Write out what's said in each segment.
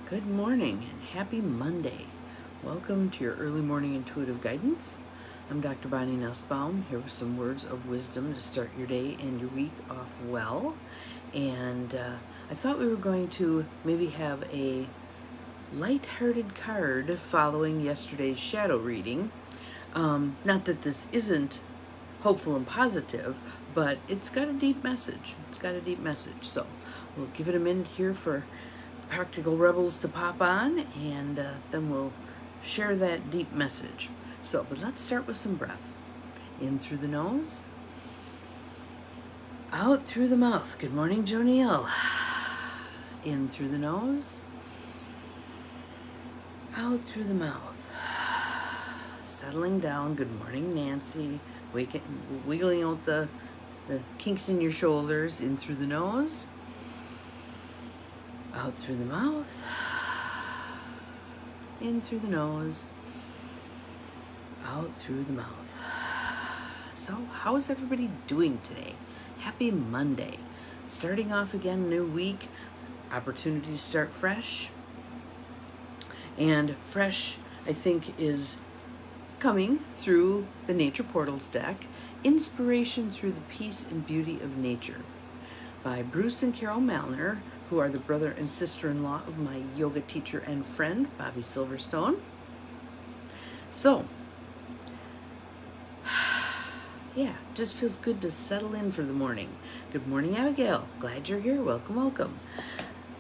Good morning and happy Monday. Welcome to your early morning intuitive guidance. I'm Dr. Bonnie Nussbaum, here with some words of wisdom to start your day and your week off well. And I thought we were going to maybe have a light-hearted card following yesterday's shadow reading. Not that this isn't hopeful and positive, but it's got a deep message. So we'll give it a minute here for practical rebels to pop on, and then we'll share that deep message. But let's start with some breath. In through the nose, out through the mouth. Good morning, Jo Neal. In through the nose, out through the mouth. Settling down. Good morning, Nancy. Wiggling out the kinks in your shoulders. In through the nose, out through the mouth, in through the nose, out through the mouth. So, how is everybody doing today? Happy Monday. Starting off again, new week, opportunity to start fresh. And fresh, I think, is coming through the Nature Portals deck, Inspiration Through the Peace and Beauty of Nature, by Bruce and Carol Malner, who are the brother and sister-in-law of my yoga teacher and friend, Bobby Silverstone. So, yeah, just feels good to settle in for the morning. Good morning, Abigail. Glad you're here. Welcome, welcome.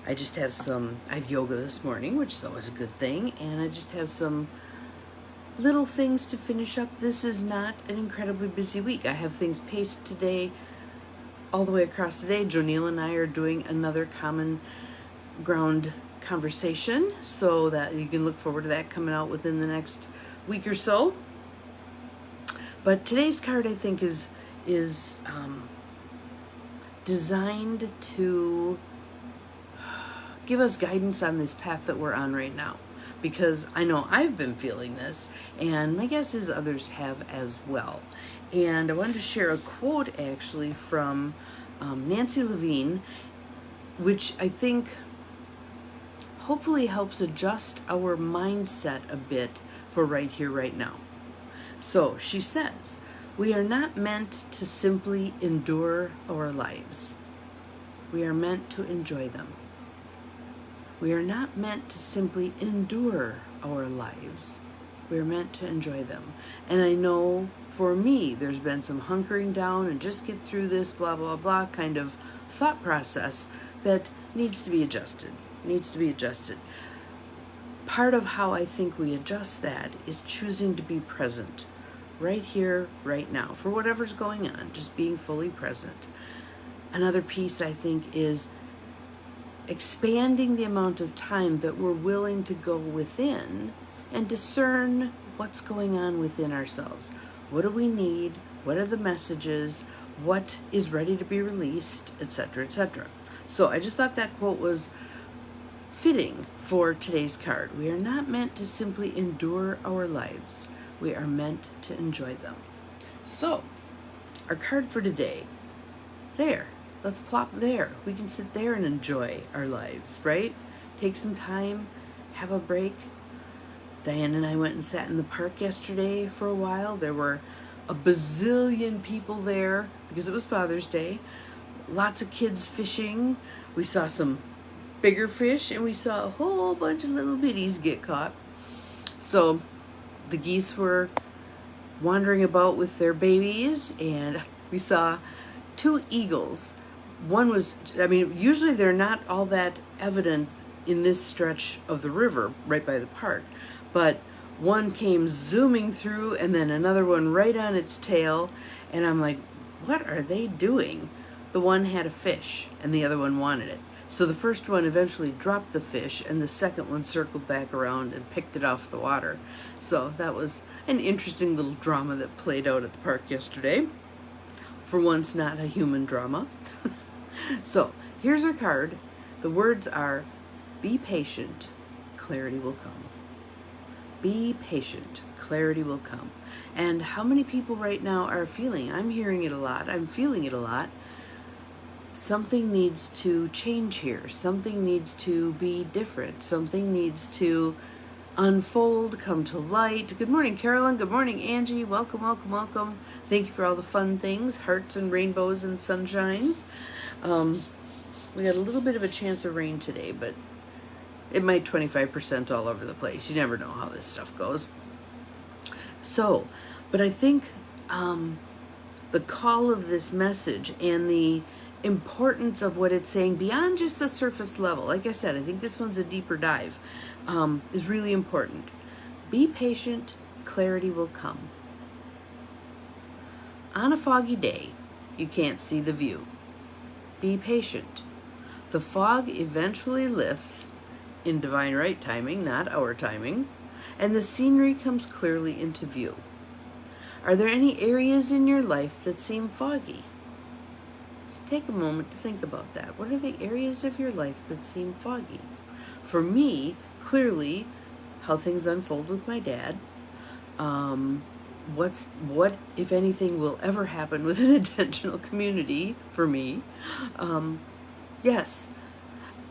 I have yoga this morning, which is always a good thing, and I just have some little things to finish up. This is not an incredibly busy week. I have things paced today all the way across the day. Jo Neal and I are doing another common ground conversation, so that you can look forward to that coming out within the next week or so. But today's card, I think, is designed to give us guidance on this path that we're on right now, because I know I've been feeling this, and my guess is others have as well. And I wanted to share a quote actually from Nancy Levine, which I think hopefully helps adjust our mindset a bit for right here, right now. So she says, "We are not meant to simply endure our lives. We are meant to enjoy them. We are not meant to simply endure our lives. We're meant to enjoy them." And I know for me, there's been some hunkering down and just get through this, blah, blah, blah kind of thought process that needs to be adjusted. Part of how I think we adjust that is choosing to be present right here, right now, for whatever's going on, just being fully present. Another piece, I think, is expanding the amount of time that we're willing to go within and discern what's going on within ourselves. What do we need? What are the messages? What is ready to be released, etc., etc. So I just thought that quote was fitting for today's card. We are not meant to simply endure our lives. We are meant to enjoy them. So, our card for today, there. Let's plop there. We can sit there and enjoy our lives, right? Take some time, have a break. Diane and I went and sat in the park yesterday for a while. There were a bazillion people there because it was Father's Day. Lots of kids fishing. We saw some bigger fish, and we saw a whole bunch of little bitties get caught. So the geese were wandering about with their babies, and we saw 2 eagles. One was, usually they're not all that evident in this stretch of the river right by the park, but one came zooming through and then another one right on its tail, and I'm like, what are they doing? The one had a fish and the other one wanted it. So the first one eventually dropped the fish, and the second one circled back around and picked it off the water. So that was an interesting little drama that played out at the park yesterday. For once, not a human drama. So here's our card. The words are, be patient, clarity will come. Be patient, clarity will come. And how many people right now are feeling, I'm hearing it a lot, I'm feeling it a lot, something needs to change here. Something needs to be different. Something needs to unfold, come to light. Good morning, Carolyn. Good morning, Angie. Welcome, welcome, welcome. Thank you for all the fun things, hearts and rainbows and sunshines. We got a little bit of a chance of rain today, but it might 25% all over the place. You never know how this stuff goes. So, but I think the call of this message and the importance of what it's saying beyond just the surface level, like I said, I think this one's a deeper dive, is really important. Be patient, clarity will come. On a foggy day, you can't see the view. Be patient. The fog eventually lifts in divine right timing, not our timing, and the scenery comes clearly into view. Are there any areas in your life that seem foggy? Just take a moment to think about that. What are the areas of your life that seem foggy? For me, clearly, how things unfold with my dad. What, if anything, will ever happen with an intentional community for me? Yes.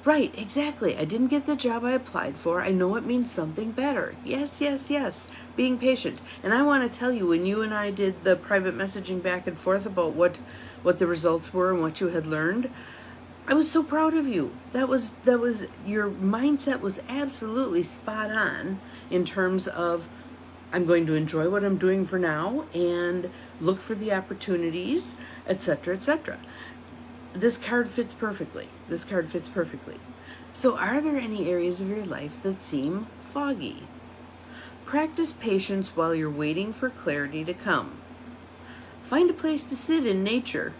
Right, exactly. I didn't get the job I applied for. I know it means something better. Yes, yes, yes. Being patient. And I want to tell you, when you and I did the private messaging back and forth about what the results were and what you had learned, I was so proud of you. That was your mindset was absolutely spot on in terms of, I'm going to enjoy what I'm doing for now and look for the opportunities, etc., etc. This card fits perfectly. This card fits perfectly. So are there any areas of your life that seem foggy? Practice patience while you're waiting for clarity to come. Find a place to sit in nature.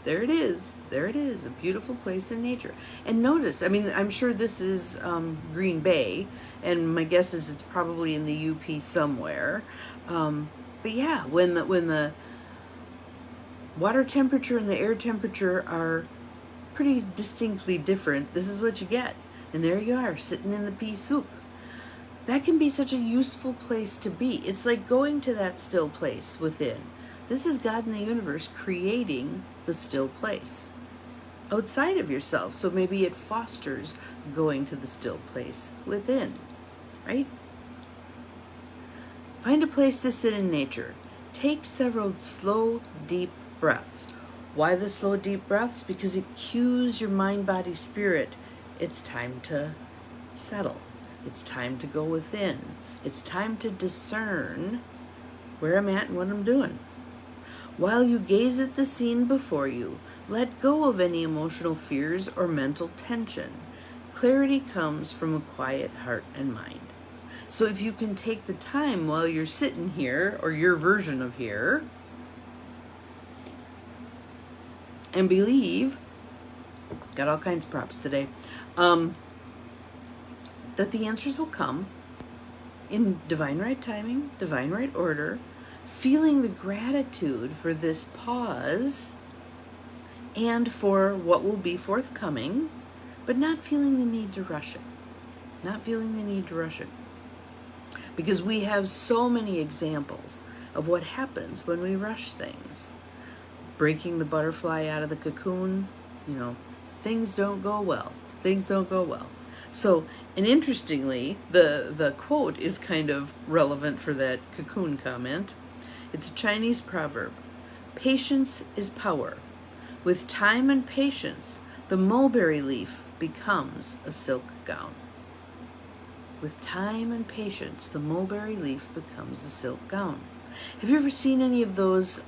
There it is. There it is. A beautiful place in nature. And notice, I mean, I'm sure this is Green Bay, and my guess is it's probably in the UP somewhere. But yeah, when the water temperature and the air temperature are pretty distinctly different, this is what you get. And there you are, sitting in the pea soup. That can be such a useful place to be. It's like going to that still place within. This is God in the universe creating the still place outside of yourself. So maybe it fosters going to the still place within, right? Find a place to sit in nature. Take several slow, deep breaths. Why the slow, deep breaths? Because it cues your mind, body, spirit. It's time to settle. It's time to go within. It's time to discern where I'm at and what I'm doing. While you gaze at the scene before you, let go of any emotional fears or mental tension. Clarity comes from a quiet heart and mind. So if you can take the time while you're sitting here, or your version of here, and believe, got all kinds of props today, that the answers will come in divine right timing, divine right order, feeling the gratitude for this pause and for what will be forthcoming, but not feeling the need to rush it. Not feeling the need to rush it. Because we have so many examples of what happens when we rush things. Breaking the butterfly out of the cocoon, things don't go well. Things don't go well. So, and interestingly, the quote is kind of relevant for that cocoon comment. It's a Chinese proverb. Patience is power. With time and patience, the mulberry leaf becomes a silk gown. With time and patience, the mulberry leaf becomes a silk gown. Have you ever seen any of those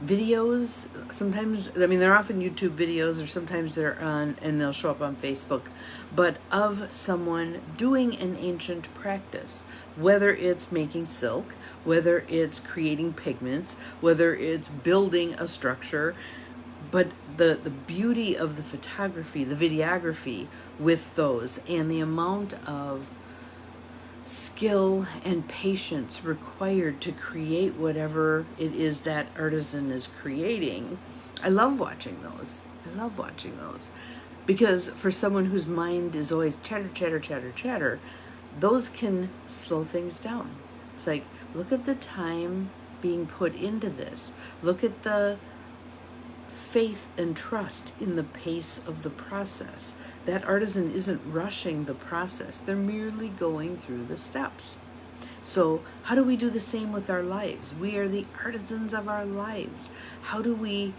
videos? Sometimes, they're often YouTube videos, or sometimes they're on, and they'll show up on Facebook, but of someone doing an ancient practice, whether it's making silk, whether it's creating pigments, whether it's building a structure, but the beauty of the photography, the videography with those, and the amount of skill and patience required to create whatever it is that artisan is creating. I love watching those. Because for someone whose mind is always chatter, chatter, chatter, chatter, those can slow things down. It's like, look at the time being put into this. Look at the faith and trust in the pace of the process. That artisan isn't rushing the process, they're merely going through the steps. So how do we do the same with our lives? We are the artisans of our lives. How do we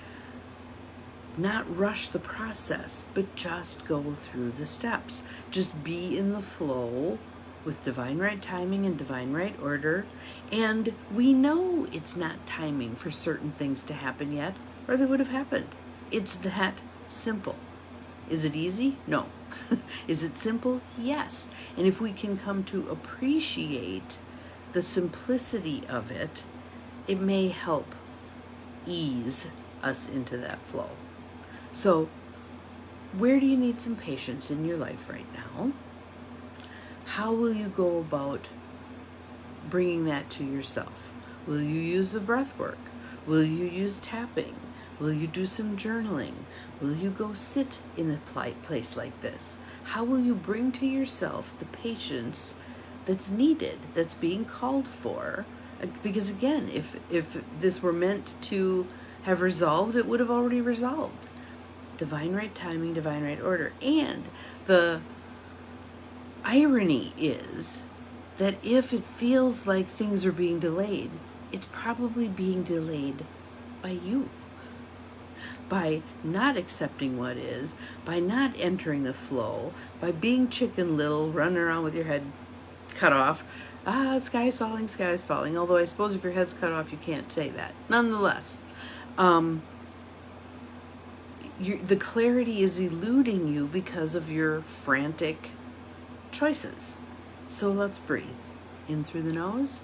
not rush the process, but just go through the steps? Just be in the flow with divine right timing and divine right order. And we know it's not timing for certain things to happen yet, or they would have happened. It's that simple. Is it easy? No. Is it simple? Yes. And if we can come to appreciate the simplicity of it, it may help ease us into that flow. So, where do you need some patience in your life right now? How will you go about bringing that to yourself? Will you use the breath work? Will you use tapping? Will you do some journaling? Will you go sit in a place like this? How will you bring to yourself the patience that's needed, that's being called for? Because again, if this were meant to have resolved, it would have already resolved. Divine right timing, divine right order. And the irony is that if it feels like things are being delayed, it's probably being delayed by you. By not accepting what is, by not entering the flow, by being Chicken Little, running around with your head cut off. Sky's falling, sky's falling. Although I suppose if your head's cut off, you can't say that. Nonetheless, the clarity is eluding you because of your frantic choices. So let's breathe. In through the nose.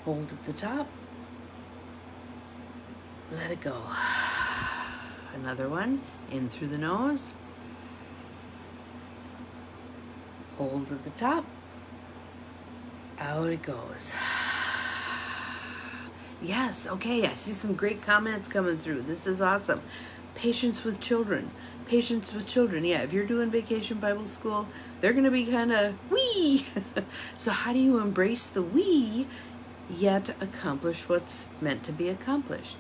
Hold at the top. Let it go. Another one. In through the nose. Hold at the top. Out it goes. Yes, okay, I see some great comments coming through. This is awesome. Patience with children. Patience with children. Yeah, if you're doing Vacation Bible School, they're going to be kind of wee. So how do you embrace the wee, yet accomplish what's meant to be accomplished?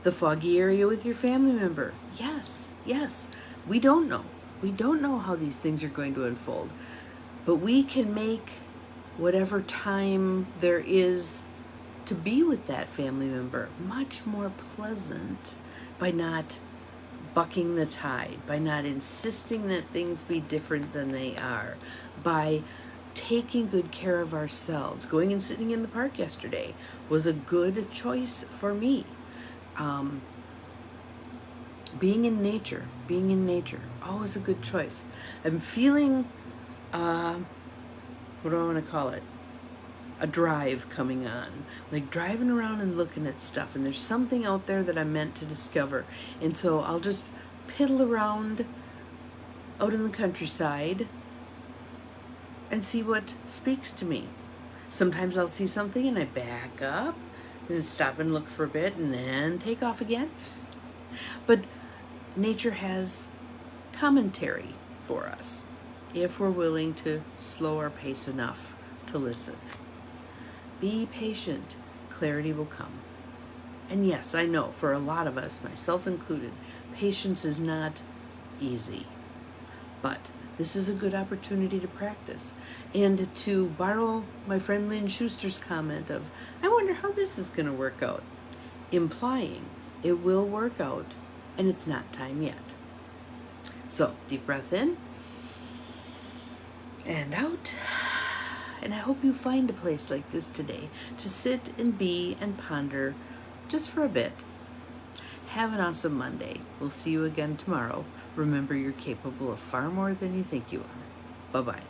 The foggy area with your family member. Yes, yes. We don't know. We don't know how these things are going to unfold. But we can make whatever time there is to be with that family member much more pleasant by not bucking the tide, by not insisting that things be different than they are, by taking good care of ourselves. Going and sitting in the park yesterday was a good choice for me. Being in nature, always a good choice. I'm feeling, what do I want to call it? A drive coming on, like driving around and looking at stuff, and there's something out there that I'm meant to discover. And so I'll just piddle around out in the countryside and see what speaks to me. Sometimes I'll see something and I back up and stop and look for a bit and then take off again. But nature has commentary for us if we're willing to slow our pace enough to listen. Be patient. Clarity will come. And yes, I know for a lot of us, myself included, patience is not easy. But this is a good opportunity to practice. And to borrow my friend Lynn Schuster's comment of, I wonder how this is going to work out. Implying it will work out and it's not time yet. So deep breath in and out. And I hope you find a place like this today to sit and be and ponder just for a bit. Have an awesome Monday. We'll see you again tomorrow. Remember, you're capable of far more than you think you are. Bye-bye.